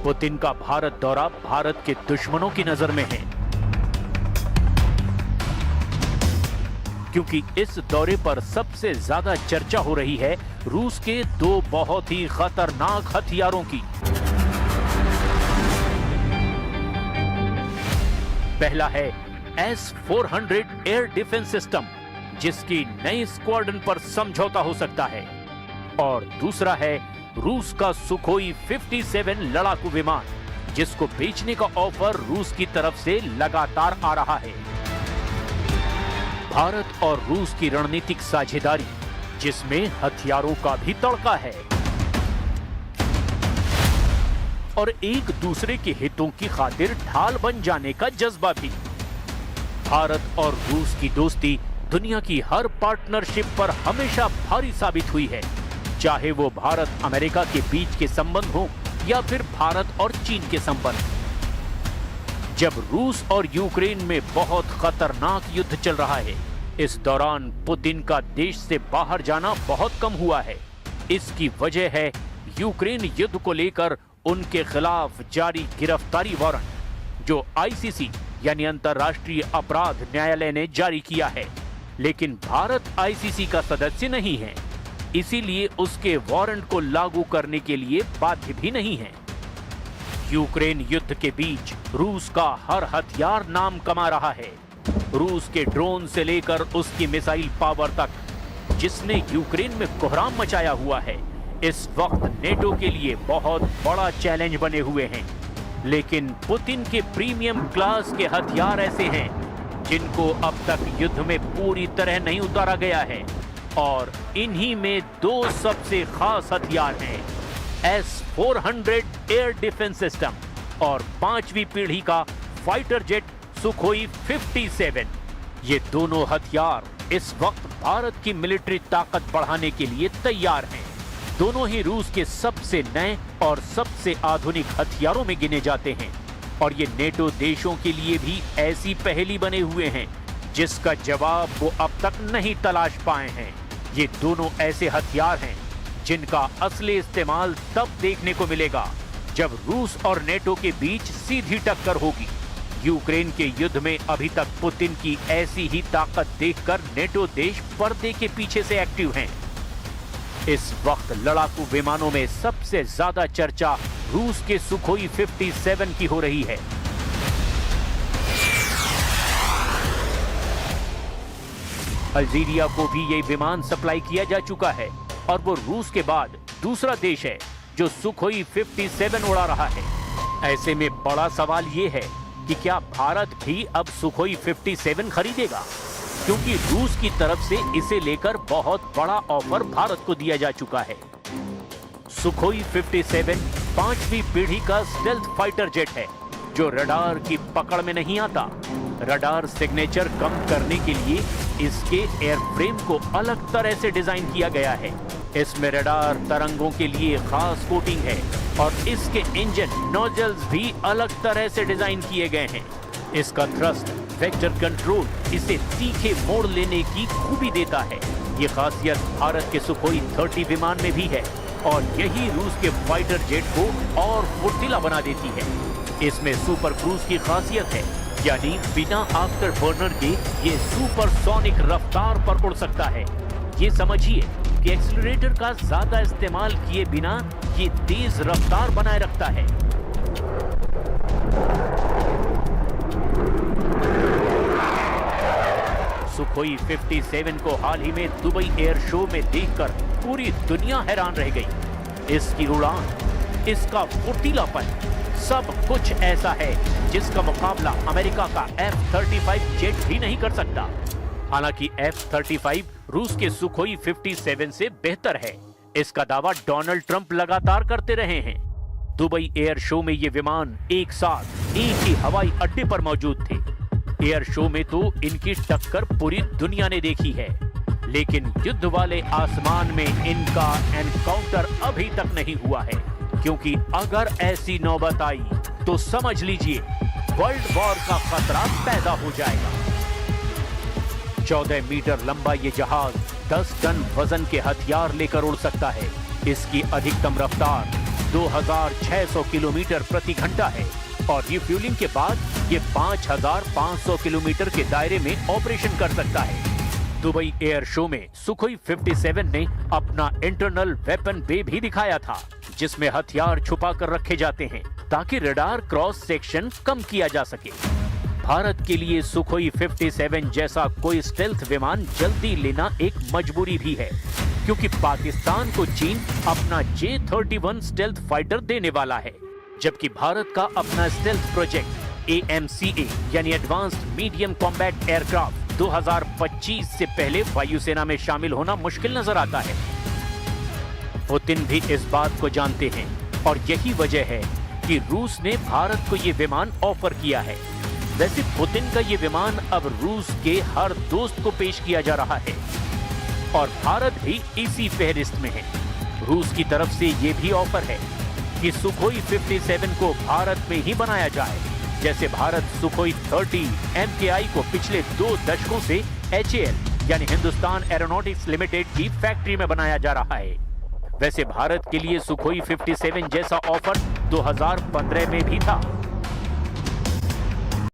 Putin का भारत दौरा भारत के दुश्मनों की नजर में है, क्योंकि इस दौरे पर सबसे ज्यादा चर्चा हो रही है रूस के दो बहुत ही खतरनाक हथियारों की। पहला है S-400 एयर डिफेंस सिस्टम, जिसकी नई स्क्वाड्रन पर समझौता हो सकता है, और दूसरा है रूस का सुखोई 57 लड़ाकू विमान, जिसको बेचने का ऑफर रूस की तरफ से लगातार आ रहा है। भारत और रूस की रणनीतिक साझेदारी, जिसमें हथियारों का भी तड़का है और एक दूसरे के हितों की खातिर ढाल बन जाने का जज्बा भी। भारत और रूस की दोस्ती दुनिया की हर पार्टनरशिप पर हमेशा भारी साबित हुई है, चाहे वो भारत अमेरिका के बीच के संबंध हो या फिर भारत और चीन के संबंध। जब रूस और यूक्रेन में बहुत खतरनाक युद्ध चल रहा है, इस दौरान पुतिन का देश से बाहर जाना बहुत कम हुआ है। इसकी वजह है यूक्रेन युद्ध को लेकर उनके खिलाफ जारी गिरफ्तारी वारंट, जो आईसीसी यानी अंतर्राष्ट्रीय अपराध न्यायालय ने जारी किया है। लेकिन भारत आईसीसी का सदस्य नहीं है, इसीलिए उसके वारंट को लागू करने के लिए बाध्य भी नहीं है। यूक्रेन युद्ध के बीच रूस का हर हथियार नाम कमा रहा है, रूस के ड्रोन से लेकर उसकी मिसाइल पावर तक, जिसने यूक्रेन में कोहराम मचाया हुआ है, इस वक्त नेटो के लिए बहुत बड़ा चैलेंज बने हुए हैं। लेकिन पुतिन के प्रीमियम क्लास के हथियार ऐसे हैं जिनको अब तक युद्ध में पूरी तरह नहीं उतारा गया है, और इन्हीं में दो सबसे खास हथियार हैं, S-400 एयर डिफेंस सिस्टम और 5वीं पीढ़ी का फाइटर जेट सुखोई 57। ये दोनों हथियार इस वक्त भारत की मिलिट्री ताकत बढ़ाने के लिए तैयार हैं। दोनों ही रूस के सबसे नए और सबसे आधुनिक हथियारों में गिने जाते हैं, और ये नेटो देशों के लिए भी ऐसी पहेली बने हुए हैं जिसका जवाब वो अब तक नहीं तलाश पाए हैं। ये दोनों ऐसे हथियार हैं जिनका असली इस्तेमाल तब देखने को मिलेगा जब रूस और नेटो के बीच सीधी टक्कर होगी। यूक्रेन के युद्ध में अभी तक पुतिन की ऐसी ही ताकत देखकर नेटो देश पर्दे के पीछे से एक्टिव हैं। इस वक्त लड़ाकू विमानों में सबसे ज्यादा चर्चा रूस के सुखोई 57 की हो रही है। अल्जीरिया को भी ये विमान सप्लाई किया जा चुका है, और वो रूस के बाद दूसरा देश है जो सुखोई 57 उड़ा रहा है। ऐसे में बड़ा सवाल ये है कि क्या भारत भी अब सुखोई 57 खरीदेगा, क्योंकि रूस की तरफ से इसे लेकर बहुत बड़ा ऑफर भारत को दिया जा चुका है। सुखोई 57 5वीं पीढ़ी का स्टेल्थ फाइटर जेट है, जो रडार की पकड़ में नहीं आता। रडार सिग्नेचर कम करने के लिए इसके एयरफ्रेम को अलग तरह से डिजाइन किया गया है। इसमें रडार तरंगों के लिए खास कोटिंग है, और इसके इंजन नोजल्स भी अलग तरह से डिजाइन किए गए हैं। इसका थ्रस्ट वेक्टर कंट्रोल इसे तीखे मोड़ लेने की खूबी देता है। ये खासियत भारत के सुखोई 30 विमान में भी है, और यही रूस के फाइटर जेट को और फुर्तीला बना देती है। इसमें सुपर क्रूज की खासियत है, यानी बिना आफ्टर बर्नर के ये सुपरसोनिक रफ्तार पर उड़ सकता है। ये समझिए कि एक्सीलरेटर का ज्यादा इस्तेमाल किए बिना ये तेज रफ्तार बनाए रखता है। सुखोई 57 को हाल ही में दुबई एयर शो में देखकर पूरी दुनिया हैरान रह गई। इसकी उड़ान, इसका फुर्तीलापन, सब कुछ ऐसा है जिसका मुकाबला अमेरिका का F-35 जेट भी नहीं कर सकता। हालांकि F-35 रूस के सुखोई 57 से बेहतर है, इसका दावा डोनाल्ड ट्रंप लगातार करते रहे हैं। दुबई एयर शो में ये विमान एक साथ एक ही हवाई अड्डे पर मौजूद थे। एयर शो में तो इनकी टक्कर पूरी दुनिया ने देखी है, लेकिन युद्ध वाले आसमान में इनका एनकाउंटर अभी तक नहीं हुआ है, क्योंकि अगर ऐसी नौबत आई तो समझ लीजिए वर्ल्ड वॉर का खतरा पैदा हो जाएगा। 14 मीटर लंबा ये जहाज 10 टन वजन के हथियार लेकर उड़ सकता है। इसकी अधिकतम रफ्तार 2600 किलोमीटर प्रति घंटा है और रिफ्यूलिंग के बाद ये 5500 किलोमीटर के दायरे में ऑपरेशन कर सकता है। दुबई एयर शो में सुखोई 57 ने अपना इंटरनल वेपन बे भी दिखाया था, जिसमें हथियार छुपा कर रखे जाते हैं ताकि रडार क्रॉस सेक्शन कम किया जा सके। भारत के लिए सुखोई 57 जैसा कोई स्टेल्थ विमान जल्दी लेना एक मजबूरी भी है, क्योंकि पाकिस्तान को चीन अपना J-31 स्टेल्थ फाइटर देने वाला है, जबकि भारत का अपना स्टेल्थ प्रोजेक्ट AMCA यानी एडवांस्ड मीडियम कॉम्बैट एयरक्राफ्ट 2025 से पहले वायुसेना में शामिल होना मुश्किल नजर आता है। पुतिन भी इस बात को जानते हैं और यही वजह है कि रूस ने भारत को ये विमान ऑफर किया है। वैसे पुतिन का ये विमान अब रूस के हर दोस्त को पेश किया जा रहा है और भारत भी इसी फहरिस्त में है। रूस की तरफ से ये भी ऑफर है कि सुखोई 57 को भारत में ही बनाया जाए, जैसे भारत सुखोई 30 MKI को पिछले 2 दशकों से HAL यानी हिंदुस्तान एरोनॉटिक्स लिमिटेड की फैक्ट्री में बनाया जा रहा है। वैसे भारत के लिए सुखोई 57 जैसा ऑफर 2015 में भी था,